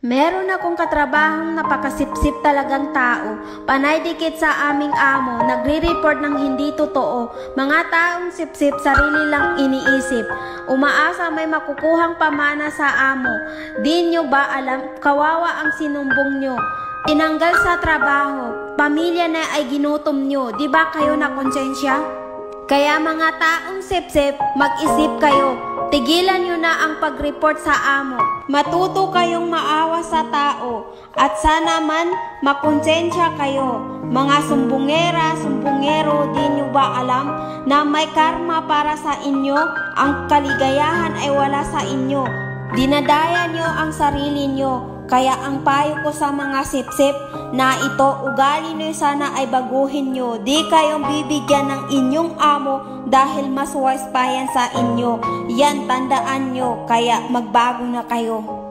Meron akong katrabahong napakasipsip talagang tao. Panay dikit sa aming amo, nagre-report ng hindi totoo. Mga taong sipsip, sarili lang iniisip. Umaasa may makukuhang pamana sa amo. Di nyo ba alam, kawawa ang sinumbong nyo. Tinanggal sa trabaho, pamilya na ay ginutom nyo. Di ba kayo na konsensya? Kaya mga taong sipsip, mag-isip kayo. Tigilan nyo na ang pag-report sa amo. Matuto kayong maawa sa tao. At sana man makonsensya kayo. Mga sumbongera, sumbongero, di nyo ba alam na may karma para sa inyo? Ang kaligayahan ay wala sa inyo. Dinadaya nyo ang sarili nyo. Kaya ang payo ko sa mga sipsip na ito, ugali nyo sana ay baguhin nyo. Di kayong bibigyan ng inyong amo dahil mas wise pa yan sa inyo. Yan, tandaan nyo, kaya magbago na kayo.